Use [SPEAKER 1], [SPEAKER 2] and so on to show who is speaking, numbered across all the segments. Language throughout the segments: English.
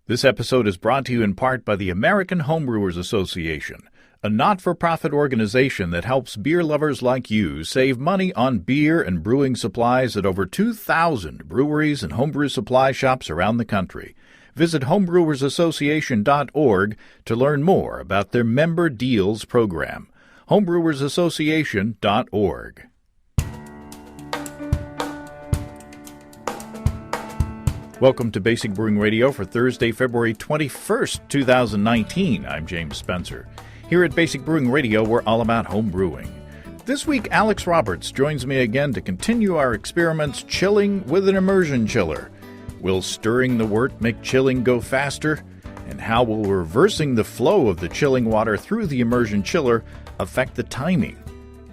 [SPEAKER 1] This episode is brought to you in part by the American Homebrewers Association, a not-for-profit organization that helps beer lovers like you save money on beer and brewing supplies at over 2,000 breweries and homebrew supply shops around the country. Visit homebrewersassociation.org to learn more about their Member Deals program. homebrewersassociation.org. Welcome to Basic Brewing Radio for Thursday, February 21st, 2019. I'm James Spencer. Here at Basic Brewing Radio, we're all about home brewing. This week, Alex Roberts joins me again to continue our experiments chilling with an immersion chiller. Will stirring the wort make chilling go faster? And how will reversing the flow of the chilling water through the immersion chiller affect the timing?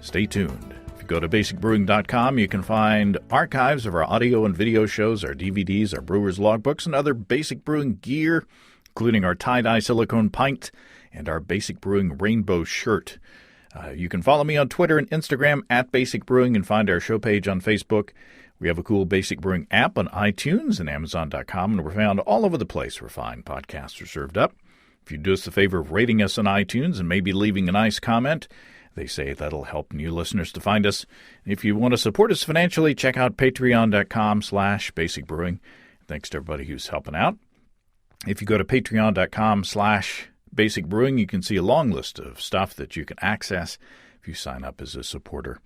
[SPEAKER 1] Stay tuned. Go to basicbrewing.com. You can find archives of our audio and video shows, our DVDs, our brewer's logbooks, and other basic brewing gear, including our tie-dye silicone pint and our Basic Brewing rainbow shirt. You can follow me on Twitter and Instagram at Basic Brewing and find our show page on Facebook. We have a cool Basic Brewing app on iTunes and Amazon.com, and we're found all over the place where fine podcasts are served up. If you do us the favor of rating us on iTunes and maybe leaving a nice comment, they say that'll help new listeners to find us. If you want to support us financially, check out patreon.com/basicbrewing. Thanks to everybody who's helping out. If you go to patreon.com/basicbrewing, you can see a long list of stuff that you can access if you sign up as a supporter.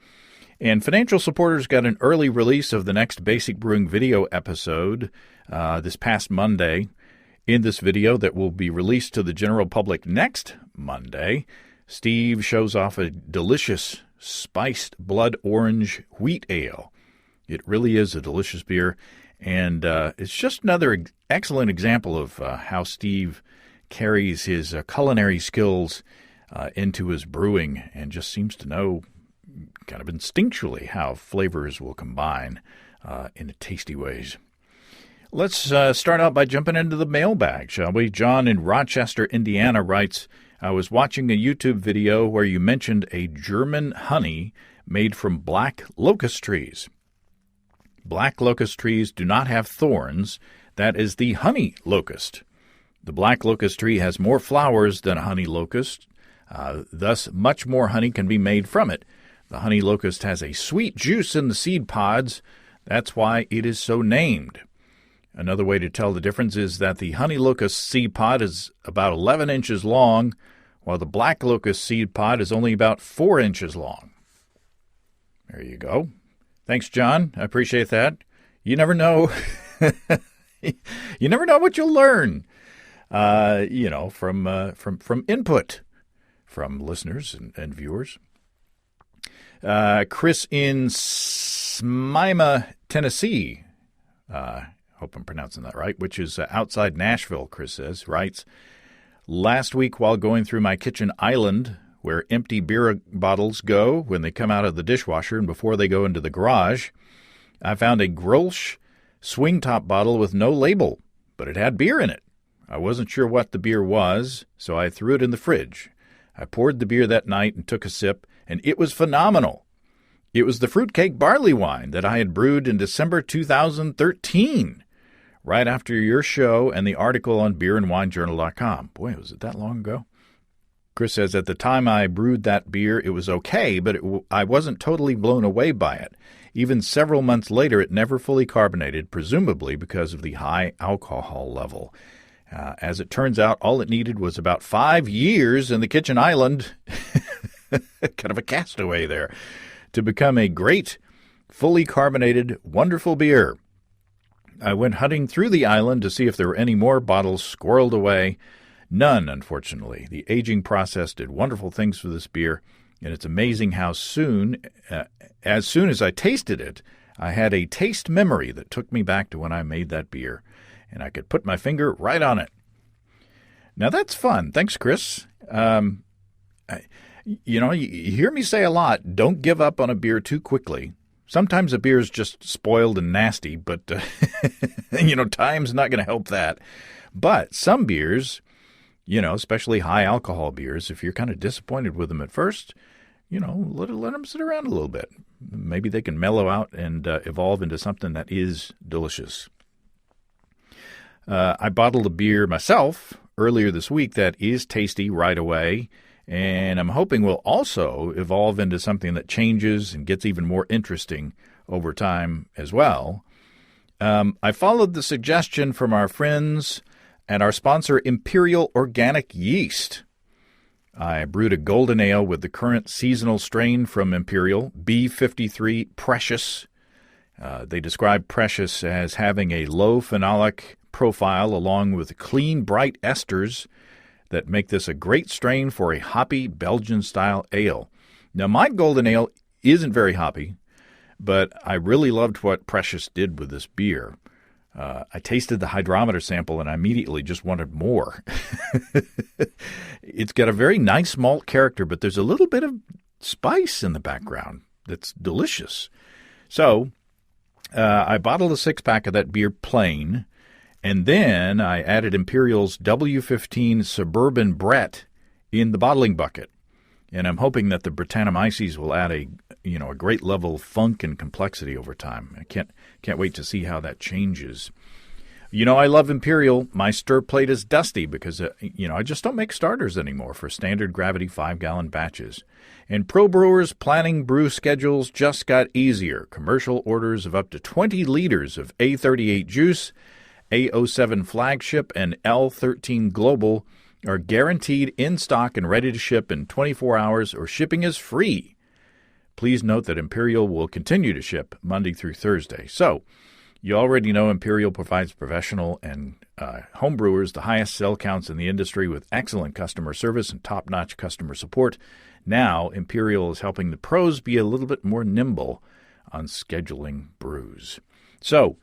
[SPEAKER 1] And financial supporters got an early release of the next Basic Brewing video episode this past Monday. In this video that will be released to the general public next Monday, Steve shows off a delicious spiced blood orange wheat ale. It really is a delicious beer, and it's just another excellent example of how Steve carries his culinary skills into his brewing and just seems to know kind of instinctually how flavors will combine in tasty ways. Let's start out by jumping into the mailbag, shall we? John in Rochester, Indiana writes, I was watching a YouTube video where you mentioned a German honey made from black locust trees. Black locust trees do not have thorns. That is the honey locust. The black locust tree has more flowers than a honey locust. Thus, much more honey can be made from it. The honey locust has a sweet juice in the seed pods. That's why it is so named. Another way to tell the difference is that the honey locust seed pod is about 11 inches long, while the black locust seed pod is only about 4 inches long. There you go. Thanks, John. I appreciate that. You never know. You never know what you'll learn, from input from listeners and viewers. Chris in Smyrna, Tennessee, hope I'm pronouncing that right, which is outside Nashville, Chris says, writes, last week while going through my kitchen island, where empty beer bottles go when they come out of the dishwasher and before they go into the garage, I found a Grolsch swing top bottle with no label, but it had beer in it. I wasn't sure what the beer was, so I threw it in the fridge. I poured the beer that night and took a sip, and it was phenomenal. It was the fruitcake barley wine that I had brewed in December 2013. Right after your show and the article on beerandwinejournal.com. Boy, was it that long ago? Chris says, at the time I brewed that beer, it was okay, but I wasn't totally blown away by it. Even several months later, it never fully carbonated, presumably because of the high alcohol level. As it turns out, all it needed was about 5 years in the kitchen island, kind of a castaway there, to become a great, fully carbonated, wonderful beer. I went hunting through the island to see if there were any more bottles squirreled away. None, unfortunately. The aging process did wonderful things for this beer, and it's amazing how as soon as I tasted it, I had a taste memory that took me back to when I made that beer, and I could put my finger right on it. Now, that's fun. Thanks, Chris. You hear me say a lot, don't give up on a beer too quickly. Sometimes a beer is just spoiled and nasty, but, time's not going to help that. But some beers, especially high alcohol beers, if you're kind of disappointed with them at first, let them sit around a little bit. Maybe they can mellow out and evolve into something that is delicious. I bottled a beer myself earlier this week that is tasty right away, and I'm hoping will also evolve into something that changes and gets even more interesting over time as well. I followed the suggestion from our friends and our sponsor, Imperial Organic Yeast. I brewed a golden ale with the current seasonal strain from Imperial, B53 Precious. They describe Precious as having a low phenolic profile along with clean, bright esters that make this a great strain for a hoppy Belgian-style ale. Now, my golden ale isn't very hoppy, but I really loved what Precious did with this beer. I tasted the hydrometer sample and I immediately just wanted more. It's got a very nice malt character, but there's a little bit of spice in the background that's delicious. So I bottled a 6-pack of that beer plain, and then I added Imperial's W15 Suburban Brett in the bottling bucket. And I'm hoping that the Brettanomyces will add a great level of funk and complexity over time. I can't wait to see how that changes. I love Imperial. My stir plate is dusty because, I just don't make starters anymore for standard gravity 5-gallon batches. And pro brewers planning brew schedules just got easier. Commercial orders of up to 20 liters of A38 juice, A07 flagship, and L13 global are guaranteed in stock and ready to ship in 24 hours, or shipping is free. Please note that Imperial will continue to ship Monday through Thursday. So, you already know Imperial provides professional and home brewers the highest sell counts in the industry with excellent customer service and top-notch customer support. Now, Imperial is helping the pros be a little bit more nimble on scheduling brews. So,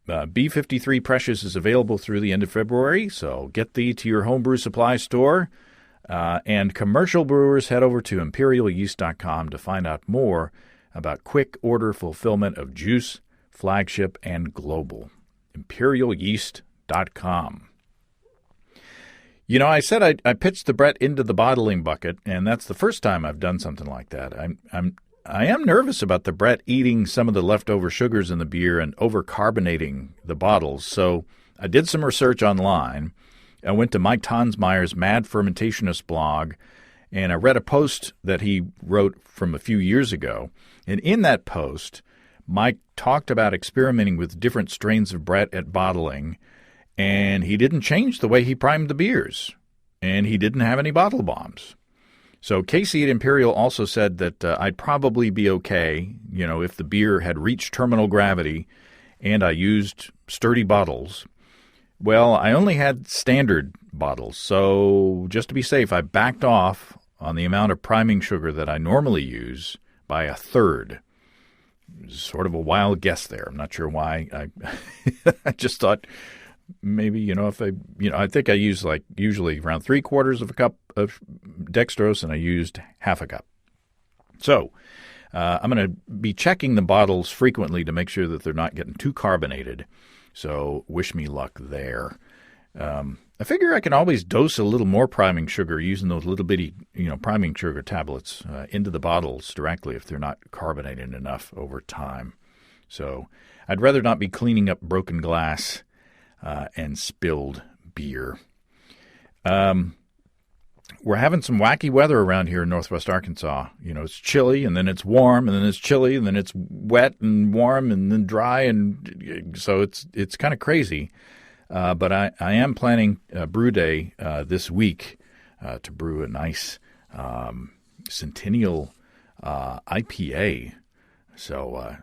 [SPEAKER 1] B53 Precious is available through the end of February, so get thee to your homebrew supply store. And commercial brewers, head over to imperialyeast.com to find out more about quick order fulfillment of juice, flagship, and global. imperialyeast.com. I said I pitched the Brett into the bottling bucket, and that's the first time I've done something like that. I am nervous about the Brett eating some of the leftover sugars in the beer and over-carbonating the bottles, so I did some research online. I went to Mike Tonsmeyer's Mad Fermentationist blog, and I read a post that he wrote from a few years ago. And in that post, Mike talked about experimenting with different strains of Brett at bottling, and he didn't change the way he primed the beers, and he didn't have any bottle bombs. So Casey at Imperial also said that I'd probably be okay, if the beer had reached terminal gravity and I used sturdy bottles. Well, I only had standard bottles, so just to be safe, I backed off on the amount of priming sugar that I normally use by a third. Sort of a wild guess there. I'm not sure why. I just thought maybe, if I think I use usually around 3/4 of a cup of dextrose, and I used half a cup. So I'm going to be checking the bottles frequently to make sure that they're not getting too carbonated. So wish me luck there. I figure I can always dose a little more priming sugar using those little bitty, priming sugar tablets into the bottles directly if they're not carbonated enough over time. So I'd rather not be cleaning up broken glass and spilled beer. We're having some wacky weather around here in northwest Arkansas. It's chilly, and then it's warm, and then it's chilly, and then it's wet and warm, and then dry, and so it's kind of crazy. But I am planning a brew day this week to brew a nice Centennial IPA. So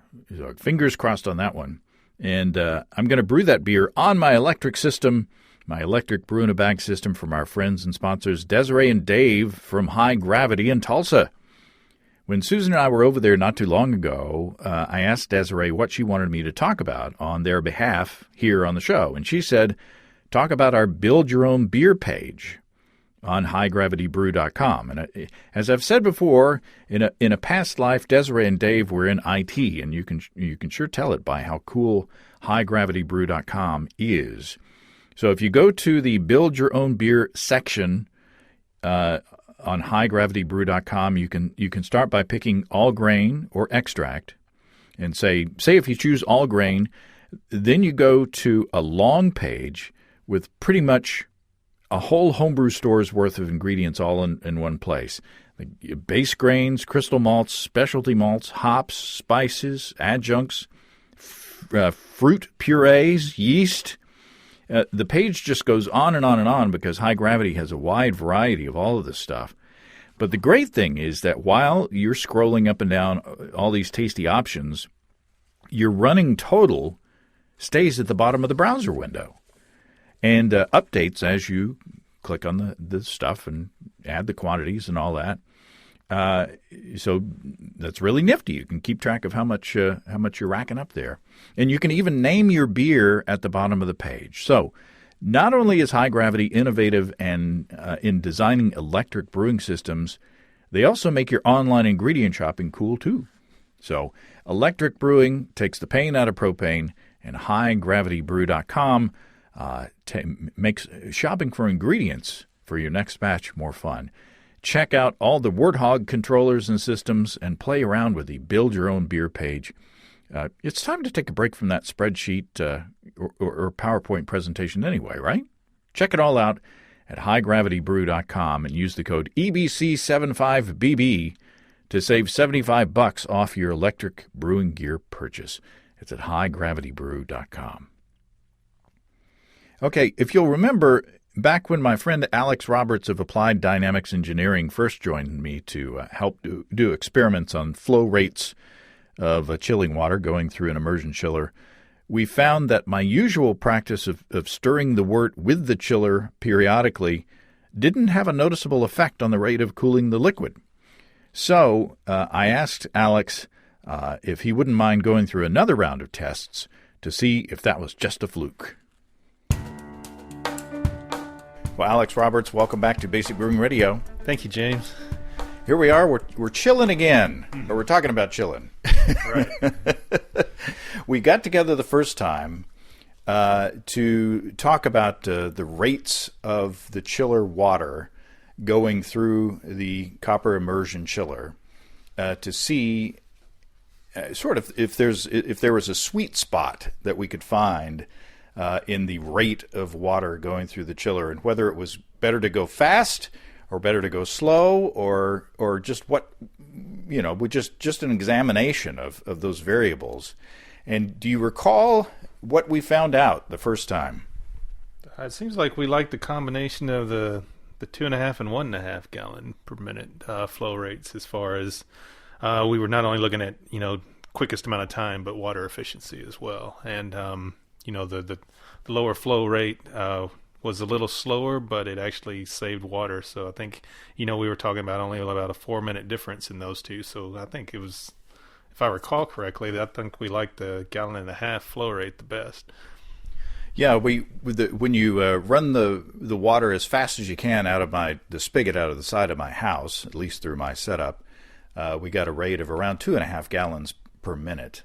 [SPEAKER 1] fingers crossed on that one. And I'm going to brew that beer on my electric system, my electric brew-in-a-bag system from our friends and sponsors, Desiree and Dave from High Gravity in Tulsa. When Susan and I were over there not too long ago, I asked Desiree what she wanted me to talk about on their behalf here on the show. And she said, talk about our Build Your Own Beer page on highdgravitybrew.com. And as I've said before, in a past life, Desiree and Dave were in IT, and you can sure tell it by how cool highdgravitybrew.com is. So if you go to the Build Your Own Beer section on highdgravitybrew.com, you can start by picking all grain or extract, and say if you choose all grain, then you go to a long page with pretty much a whole homebrew store's worth of ingredients all in one place. Base grains, crystal malts, specialty malts, hops, spices, adjuncts, fruit purees, yeast. The page just goes on and on and on because High Gravity has a wide variety of all of this stuff. But the great thing is that while you're scrolling up and down all these tasty options, your running total stays at the bottom of the browser window and updates as you click on the stuff and add the quantities and all that. So that's really nifty. You can keep track of how much you're racking up there. And you can even name your beer at the bottom of the page. So not only is High Gravity innovative and in designing electric brewing systems, they also make your online ingredient shopping cool too. So electric brewing takes the pain out of propane, and HighGravityBrew.com makes shopping for ingredients for your next batch more fun. Check out all the Warthog controllers and systems and play around with the Build Your Own Beer page. It's time to take a break from that spreadsheet or PowerPoint presentation anyway, right? Check it all out at HighGravityBrew.com and use the code EBC75BB to save $75 off your electric brewing gear purchase. It's at HighGravityBrew.com. Okay, if you'll remember, back when my friend Alex Roberts of Applied Dynamics Engineering first joined me to help do experiments on flow rates of chilling water going through an immersion chiller, we found that my usual practice of stirring the wort with the chiller periodically didn't have a noticeable effect on the rate of cooling the liquid. So I asked Alex if he wouldn't mind going through another round of tests to see if that was just a fluke. Well, Alex Roberts, welcome back to Basic Brewing Radio.
[SPEAKER 2] Thank you, James.
[SPEAKER 1] Here we are. We're chilling again, or we're talking about chilling.
[SPEAKER 2] Right.
[SPEAKER 1] We got together the first time to talk about the rates of the chiller water going through the copper immersion chiller to see sort of if there was a sweet spot that we could find in the rate of water going through the chiller, and whether it was better to go fast or better to go slow, or just what, just an examination of those variables. And do you recall what we found out the first time?
[SPEAKER 2] It seems like we like the combination of the 2.5 and 1.5 gallon per minute flow rates, as far as we were not only looking at quickest amount of time, but water efficiency as well. And the lower flow rate was a little slower, but it actually saved water. So I think, we were talking about only about a 4-minute difference in those two. So I think it was, if I recall correctly, I think we liked the 1.5 gallon flow rate the best.
[SPEAKER 1] Yeah, when you run the water as fast as you can out of the spigot out of the side of my house, at least through my setup, we got a rate of around 2.5 gallons per minute.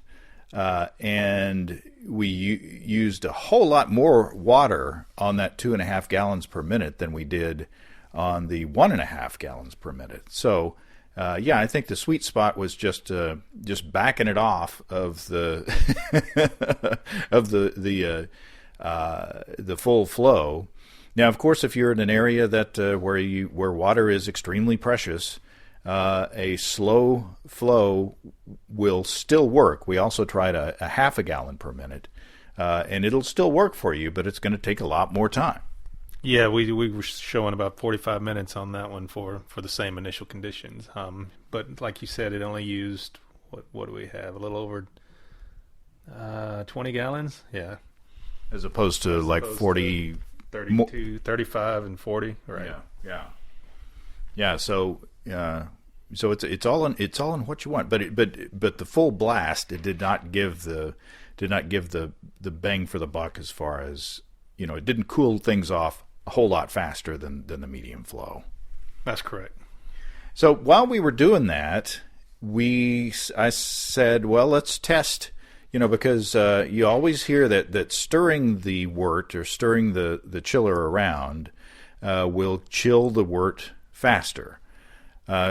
[SPEAKER 1] And we used a whole lot more water on that 2.5 gallons per minute than we did on the 1.5 gallons per minute. So, I think the sweet spot was just backing it off of the of the full flow. Now, of course, if you're in an area that where water is extremely precious, a slow flow will still work. We also tried a 0.5 gallon per minute, and it'll still work for you, but it's going to take a lot more time.
[SPEAKER 2] Yeah, we were showing about 45 minutes on that one for the same initial conditions. But like you said, it only used, what do we have, a little over 20 gallons? Yeah.
[SPEAKER 1] As opposed to 40...
[SPEAKER 2] 32, 35, and 40, right?
[SPEAKER 1] Yeah. So it's all in what you want, but the full blast, it did not give the bang for the buck, as far as it didn't cool things off a whole lot faster than the medium flow.
[SPEAKER 2] That's correct.
[SPEAKER 1] So while we were doing that, I said, well, let's test. Because you always hear that stirring the wort or stirring the chiller around will chill the wort faster.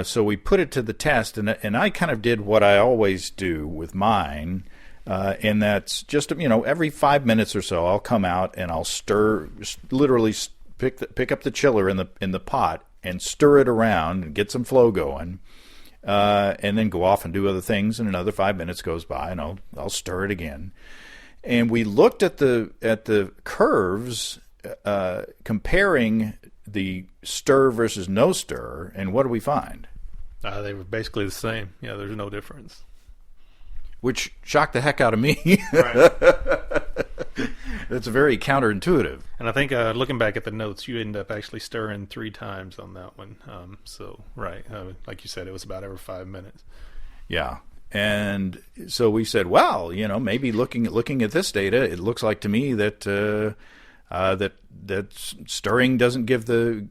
[SPEAKER 1] So we put it to the test, and I kind of did what I always do with mine. And that's just, every 5 minutes or so, I'll come out and I'll stir, literally pick up the chiller in the pot and stir it around and get some flow going, and then go off and do other things. And another 5 minutes goes by, and I'll stir it again. And we looked at the curves, comparing the stir versus no stir, and what do we find?
[SPEAKER 2] They were basically the same. Yeah, there's no difference.
[SPEAKER 1] Which shocked the heck out of me.
[SPEAKER 2] Right.
[SPEAKER 1] That's very counterintuitive.
[SPEAKER 2] And I think looking back at the notes, you ended up actually stirring 3 times on that one. Like you said, it was about every 5 minutes. Yeah.
[SPEAKER 1] And so we said, well, maybe looking at this data, it looks like to me that that stirring doesn't give the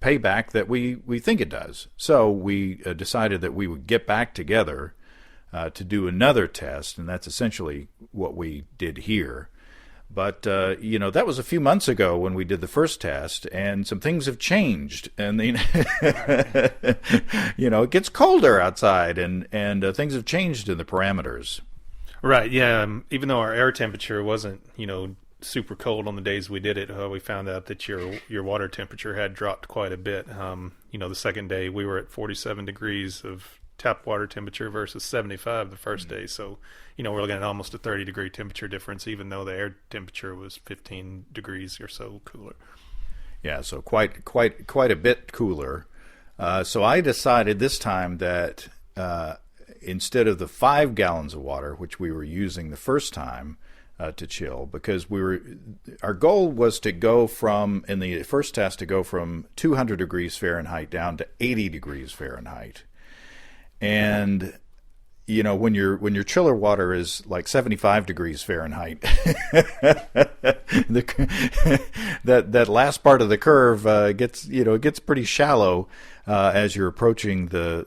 [SPEAKER 1] payback that we think it does. So we decided that we would get back together to do another test, and that's essentially what we did here. But, that was a few months ago when we did the first test, and some things have changed. And, it gets colder outside, and things have changed in the parameters.
[SPEAKER 2] Right, yeah. Even though our air temperature wasn't, super cold on the days we did it, we found out that your water temperature had dropped quite a bit. The second day we were at 47 degrees of tap water temperature versus 75 the first day. So, we're looking at almost a 30-degree temperature difference, even though the air temperature was 15 degrees or so cooler.
[SPEAKER 1] Yeah, so quite a bit cooler. So I decided this time that instead of the 5 gallons of water, which we were using the first time to chill, because our goal was to go from, in the first test, to go from 200 degrees Fahrenheit down to 80 degrees Fahrenheit. And when your chiller water is like 75 degrees Fahrenheit, that last part of the curve gets pretty shallow as you're approaching the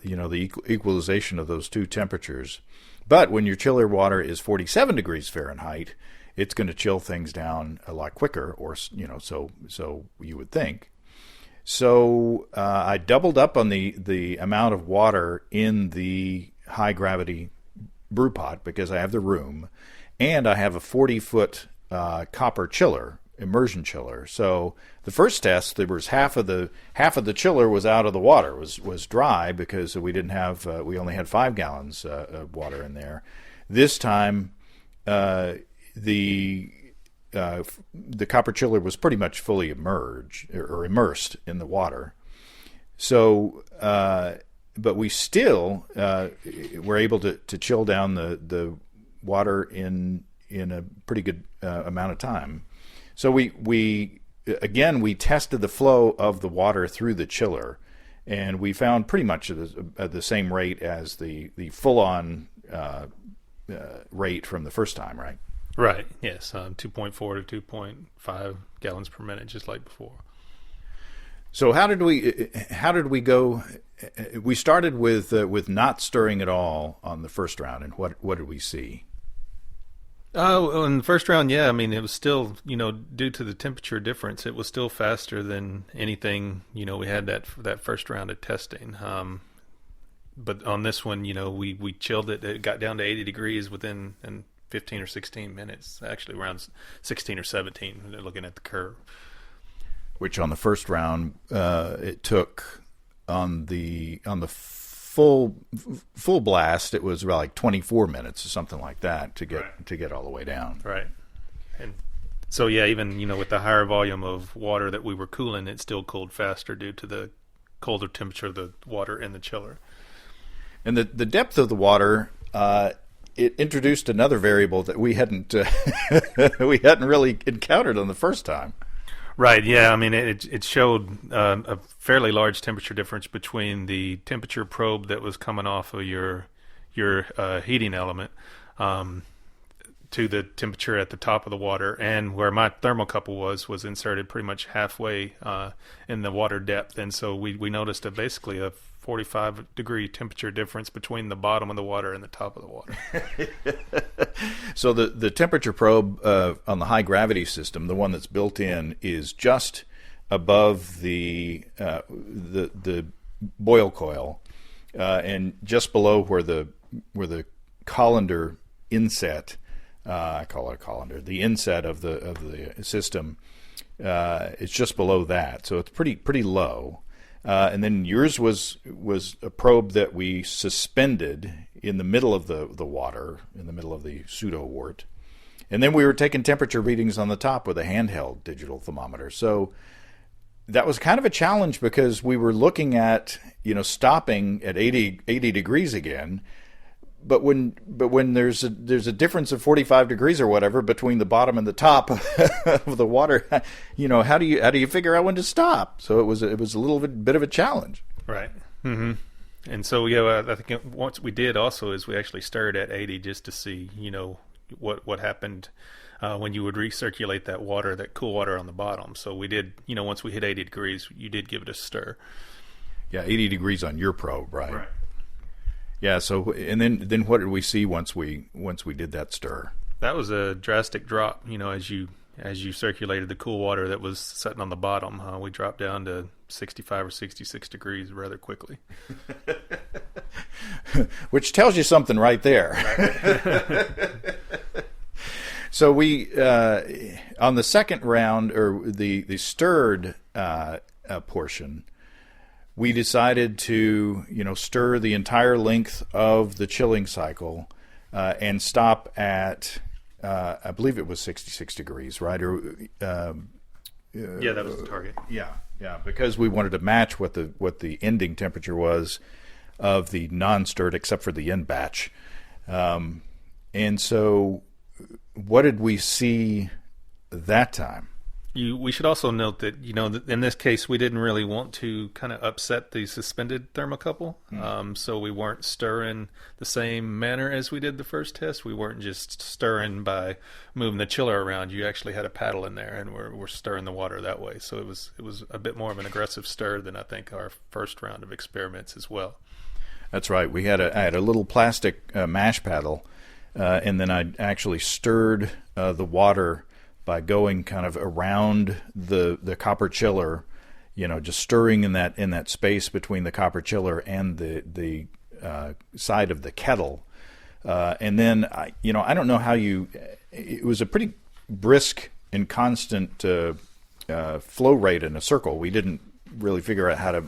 [SPEAKER 1] equalization of those two temperatures. But when your chiller water is 47 degrees Fahrenheit, it's going to chill things down a lot quicker, or so you would think. So I doubled up on the amount of water in the high gravity brew pot because I have the room, and I have a 40-foot copper chiller, immersion chiller. So the first test, there was half of the chiller was out of the water, was dry, because we didn't have we only had 5 gallons of water in there. This time, the copper chiller was pretty much fully immersed in the water. So, but we still were able to chill down the water in a pretty good amount of time. So we tested the flow of the water through the chiller, and we found pretty much at the same rate as the full-on rate from the first time, right?
[SPEAKER 2] Right. Yes. 2.4 to 2.5 gallons per minute, just like before.
[SPEAKER 1] So how did we go? We started with not stirring at all on the first round, and what did we see?
[SPEAKER 2] Oh, in the first round, yeah. I mean, it was still, due to the temperature difference, it was still faster than anything, we had that first round of testing. But on this one, we chilled it. It got down to 80 degrees within 15 or 16 minutes, actually around 16 or 17, looking at the curve.
[SPEAKER 1] Which on the first round, it took on the full blast, it was about like 24 minutes or something like that to get all the way down.
[SPEAKER 2] Right. And so yeah, even with the higher volume of water that we were cooling, it still cooled faster due to the colder temperature of the water in the chiller.
[SPEAKER 1] And the depth of the water, it introduced another variable that we hadn't really encountered on the first time.
[SPEAKER 2] Right. Yeah. I mean, it showed a fairly large temperature difference between the temperature probe that was coming off of your heating element to the temperature at the top of the water, and where my thermocouple was inserted pretty much halfway in the water depth, and so we noticed basically a 45-degree temperature difference between the bottom of the water and the top of the water.
[SPEAKER 1] So the temperature probe on the high gravity system, the one that's built in, is just above the boil coil, and just below where the colander inset. I call it a colander. The inset of the system. It's just below that, so it's pretty low. And then yours was a probe that we suspended in the middle of the water, in the middle of the pseudo wort. And then we were taking temperature readings on the top with a handheld digital thermometer. So that was kind of a challenge because we were looking at, stopping at 80 degrees again. But when there's a difference of 45 degrees or whatever between the bottom and the top of the water, how do you figure out when to stop? So it was a little bit of a challenge.
[SPEAKER 2] Right. Mm-hmm. And so I think what we did also is we actually stirred at 80 just to see what happened when you would recirculate that water, that cool water on the bottom. So we did, once we hit 80 degrees, you did give it a stir. Yeah,
[SPEAKER 1] 80 degrees on your probe, right? Right. Yeah. So and then what did we see once we did that stir?
[SPEAKER 2] That was a drastic drop. As you circulated the cool water that was sitting on the bottom, we dropped down to 65 or 66 degrees rather quickly.
[SPEAKER 1] Which tells you something right there. Right. So we on the second round, or the stirred portion, we decided to stir the entire length of the chilling cycle and stop at I believe it was 66 degrees, right? Or
[SPEAKER 2] that was the target.
[SPEAKER 1] Yeah, because we wanted to match what the ending temperature was of the non-stirred, except for the end batch. And so, what did we see that time?
[SPEAKER 2] We should also note that in this case we didn't really want to kind of upset the suspended thermocouple, so we weren't stirring the same manner as we did the first test. We weren't just stirring by moving the chiller around. You actually had a paddle in there, and we're stirring the water that way. So it was a bit more of an aggressive stir than I think our first round of experiments as well.
[SPEAKER 1] That's right. I had a little plastic mash paddle, and then I actually stirred the water by going kind of around the copper chiller, just stirring in that space between the copper chiller and the side of the kettle, and then I don't know how it was a pretty brisk and constant flow rate in a circle. We didn't really figure out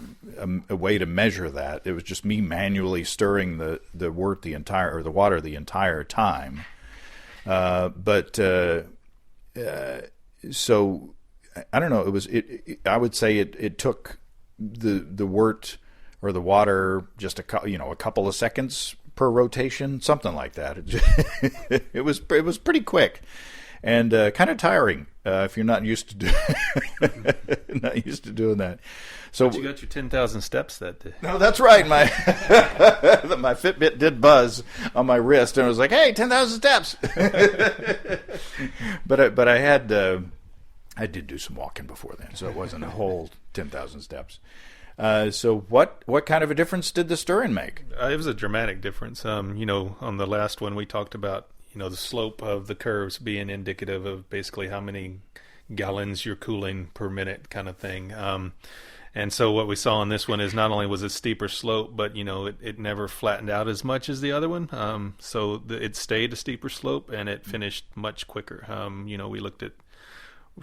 [SPEAKER 1] a way to measure that. It was just me manually stirring the wort the water the entire time, so I don't know. I would say it took the wort or the water just a couple of seconds per rotation, something like that. It was pretty quick and kind of tiring if you're not used to doing that. So
[SPEAKER 2] but you got your 10,000 steps that day.
[SPEAKER 1] No, that's right. My my Fitbit did buzz on my wrist, and it was like, "Hey, 10,000 steps." But I did do some walking before then, so it wasn't a whole 10,000 steps. So what kind of a difference did the stirring make?
[SPEAKER 2] It was a dramatic difference. On the last one we talked about, the slope of the curves being indicative of basically how many gallons you're cooling per minute kind of thing. And so what we saw on this one is not only was it steeper slope, but it never flattened out as much as the other one. So it stayed a steeper slope, and it finished much quicker. We looked at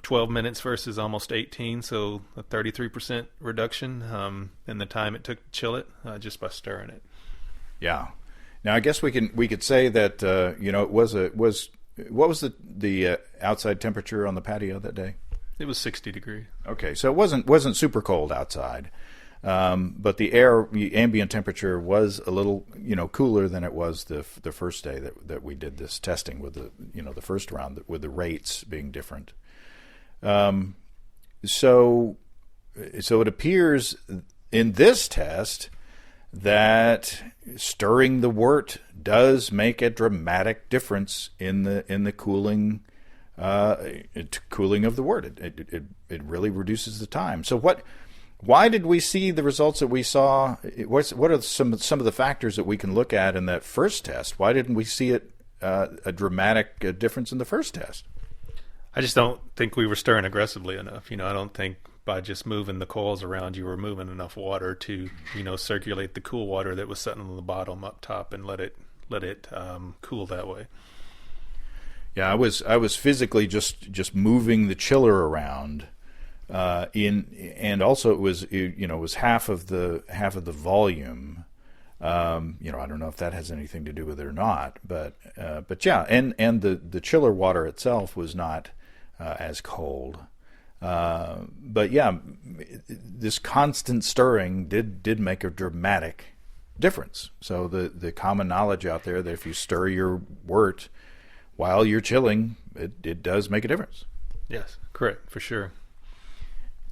[SPEAKER 2] 12 minutes versus almost 18, so a 33% reduction in the time it took to chill it just by stirring it.
[SPEAKER 1] Yeah. Now I guess we could say that it was what was the outside temperature on the patio that day?
[SPEAKER 2] It was 60 degrees.
[SPEAKER 1] Okay, so it wasn't super cold outside, but the ambient temperature was a little cooler than it was the first day that we did this testing with the first round with the rates being different. So it appears in this test that stirring the wort does make a dramatic difference in the cooling. Cooling of the wort. It really reduces the time. So why did we see the results that we saw? What are some of the factors that we can look at in that first test? Why didn't we see a dramatic difference in the first test?
[SPEAKER 2] I just don't think we were stirring aggressively enough. I don't think by just moving the coils around you were moving enough water to circulate the cool water that was sitting on the bottom up top and let it let it cool that way.
[SPEAKER 1] Yeah, I was physically just moving the chiller around, and also it was half of the volume. I don't know if that has anything to do with it or not, but yeah, and the chiller water itself was not as cold. But yeah, this constant stirring did make a dramatic difference. So the common knowledge out there that if you stir your wort while you're chilling, it does make a difference.
[SPEAKER 2] Yes, correct, for sure.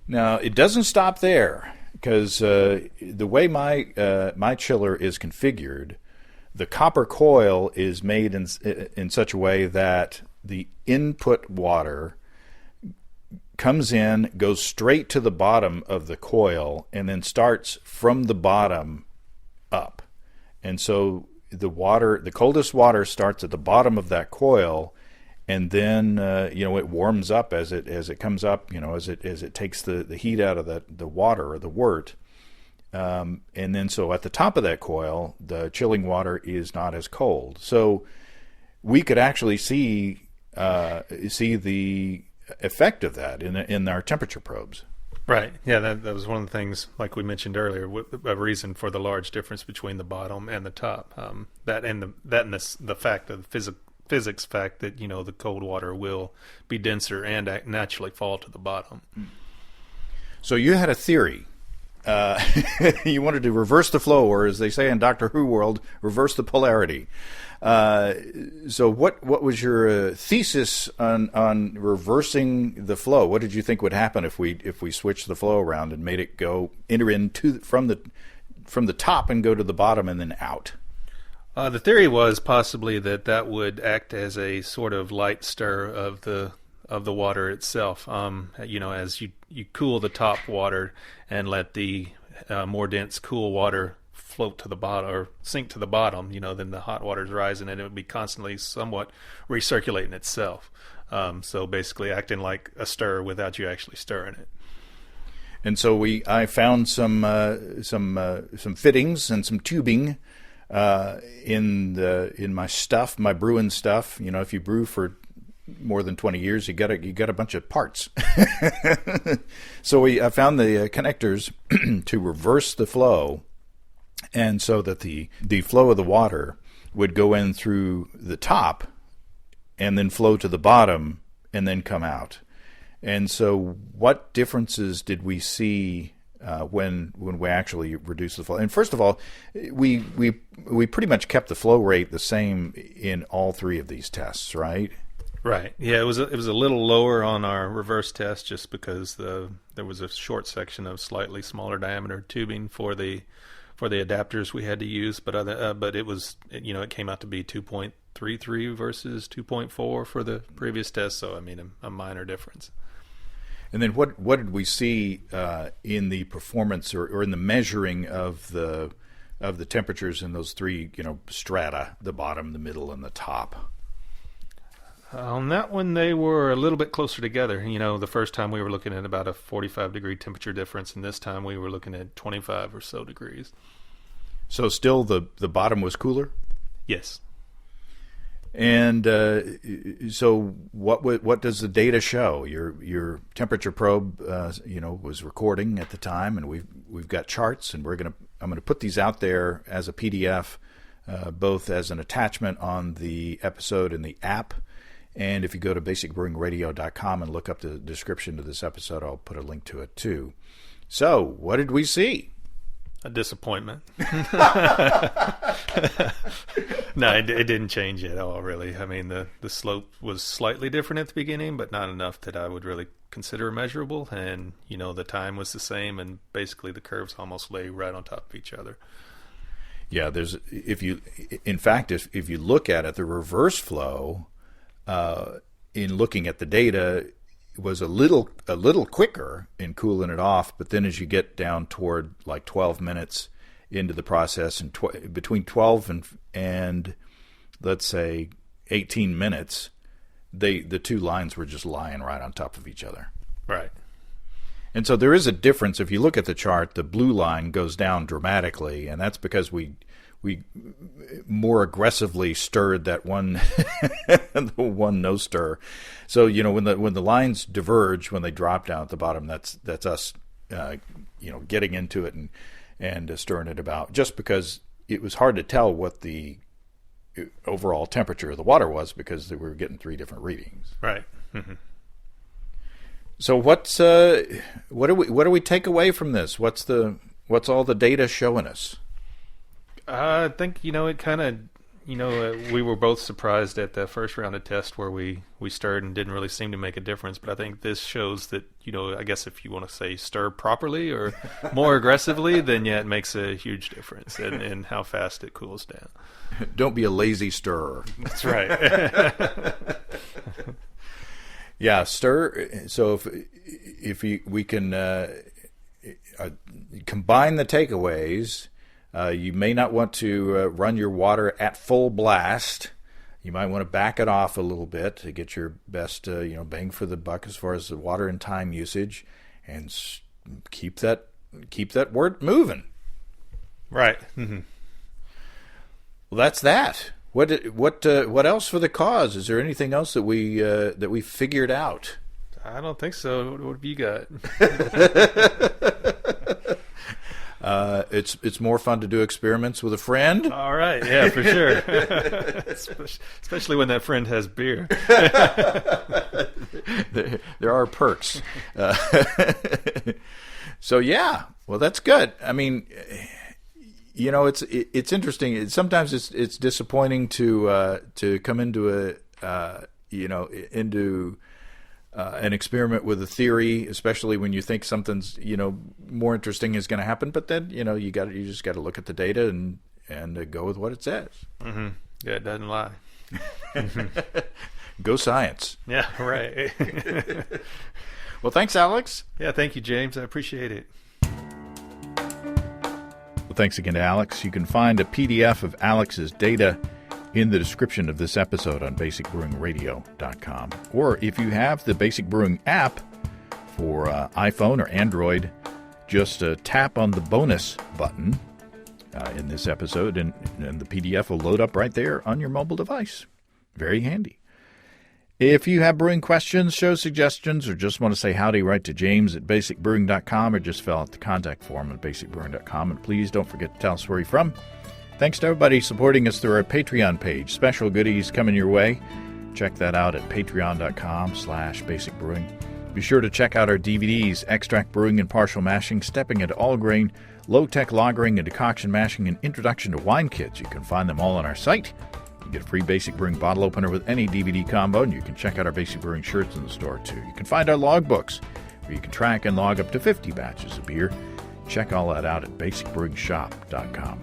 [SPEAKER 1] Now, it doesn't stop there, because the way my chiller is configured, the copper coil is made in such a way that the input water comes in, goes straight to the bottom of the coil, and then starts from the bottom up. And so the coldest water starts at the bottom of that coil, and then it warms up as it comes up, as it takes the heat out of the water or the wort, and then so at the top of that coil, the chilling water is not as cold. So we could actually see the effect of that in our temperature probes.
[SPEAKER 2] Right. Yeah, that was one of the things, like we mentioned earlier, a reason for the large difference between the bottom and the top. The fact of the physics fact that the cold water will be denser and naturally fall to the bottom.
[SPEAKER 1] So you had a theory. You wanted to reverse the flow, or as they say in Doctor Who world, reverse the polarity. So what was your thesis on reversing the flow? What did you think would happen if we switched the flow around and made it enter into from the top and go to the bottom and then out?
[SPEAKER 2] The theory was possibly that would act as a sort of light stir of the water itself. As you cool the top water and let the more dense cool water float to the bottom or sink to the bottom, then the hot water's rising and it would be constantly somewhat recirculating itself. So basically acting like a stir without you actually stirring it.
[SPEAKER 1] And so I found some fittings and some tubing in my stuff, my brewing stuff. If you brew for more than 20 years, you got a bunch of parts. So I found the connectors to reverse the flow, and so that the flow of the water would go in through the top and then flow to the bottom and then come out. And so what differences did we see when we actually reduced the flow? And first of all, we pretty much kept the flow rate the same in all three of these tests, right?
[SPEAKER 2] Right. Yeah, it was a little lower on our reverse test just because there was a short section of slightly smaller diameter tubing for the adapters we had to use, but it was it came out to be 2.33 versus 2.4 for the previous test, so I mean a minor difference.
[SPEAKER 1] And then what did we see in the performance or in the measuring of the temperatures in those three strata, the bottom, the middle, and the top?
[SPEAKER 2] On that one, they were a little bit closer together. The first time we were looking at about a 45-degree temperature difference, and this time we were looking at 25 or so degrees.
[SPEAKER 1] So still the bottom was cooler?
[SPEAKER 2] Yes.
[SPEAKER 1] And so what does the data show? Your temperature probe was recording at the time, and we've got charts, and I'm gonna put these out there as a PDF, both as an attachment on the episode in the app. And if you go to basicbrewingradio.com and look up the description of this episode, I'll put a link to it too. So, what did we see?
[SPEAKER 2] A disappointment. No, it didn't change at all, really. I mean, the slope was slightly different at the beginning, but not enough that I would really consider measurable. And, the time was the same, and basically the curves almost lay right on top of each other.
[SPEAKER 1] Yeah, if you look at it, the reverse flow, in looking at the data, was a little quicker in cooling it off, but then as you get down toward like 12 minutes into the process, and between 12 and let's say 18 minutes, the two lines were just lying right on top of each other.
[SPEAKER 2] Right.
[SPEAKER 1] And so there is a difference. If you look at the chart, the blue line goes down dramatically, and that's because we we more aggressively stirred that one the one no stir. So when the lines diverge, when they drop down at the bottom, that's us getting into it and stirring it about, just because it was hard to tell what the overall temperature of the water was because we were getting 3 different readings.
[SPEAKER 2] Right. Mm-hmm.
[SPEAKER 1] So what do we take away from this? What's all the data showing us?
[SPEAKER 2] I think it kind of we were both surprised at the first round of tests where we stirred and didn't really seem to make a difference. But I think this shows that I guess if you want to say stir properly or more aggressively, then it makes a huge difference in how fast it cools down.
[SPEAKER 1] Don't be a lazy stirrer.
[SPEAKER 2] That's right.
[SPEAKER 1] Yeah, stir. So if we can combine the takeaways, you may not want to run your water at full blast. You might want to back it off a little bit to get your best bang for the buck as far as the water and time usage, and keep that wort moving.
[SPEAKER 2] Right. Mm-hmm.
[SPEAKER 1] Well, that's that. What else for the cause? Is there anything else that we figured out?
[SPEAKER 2] I don't think so. What have you got?
[SPEAKER 1] It's more fun to do experiments with a friend.
[SPEAKER 2] All right, yeah, for sure. Especially when that friend has beer.
[SPEAKER 1] There are perks. So yeah, well, that's good. I mean, it's interesting. Sometimes it's disappointing to come into an experiment with a theory, especially when you think something's more interesting is going to happen. But then you just got to look at the data and go with what it says.
[SPEAKER 2] Mm-hmm. Yeah, it doesn't lie.
[SPEAKER 1] Go science.
[SPEAKER 2] Yeah, right.
[SPEAKER 1] Well, thanks, Alex.
[SPEAKER 2] Yeah, thank you, James. I appreciate it.
[SPEAKER 1] Well, thanks again to Alex. You can find a PDF of Alex's data in the description of this episode on basicbrewingradio.com. Or if you have the Basic Brewing app for iPhone or Android, just tap on the bonus button in this episode, and the PDF will load up right there on your mobile device. Very handy. If you have brewing questions, show suggestions, or just want to say howdy, write to James at basicbrewing.com, or just fill out the contact form at basicbrewing.com. And please don't forget to tell us where you're from. Thanks to everybody supporting us through our Patreon page. Special goodies coming your way. Check that out at patreon.com/basicbrewing. Be sure to check out our DVDs, Extract Brewing and Partial Mashing, Stepping into All Grain, Low-Tech Lagering and Decoction Mashing, and Introduction to Wine Kits. You can find them all on our site. You get a free Basic Brewing bottle opener with any DVD combo, and you can check out our Basic Brewing shirts in the store, too. You can find our logbooks, where you can track and log up to 50 batches of beer. Check all that out at basicbrewingshop.com.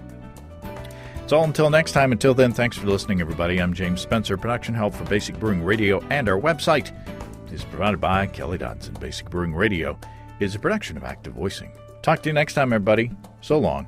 [SPEAKER 1] It's all until next time. Until then, thanks for listening, everybody. I'm James Spencer. Production help for Basic Brewing Radio and our website is provided by Kelly Dodson. Basic Brewing Radio is a production of Active Voicing. Talk to you next time, everybody. So long.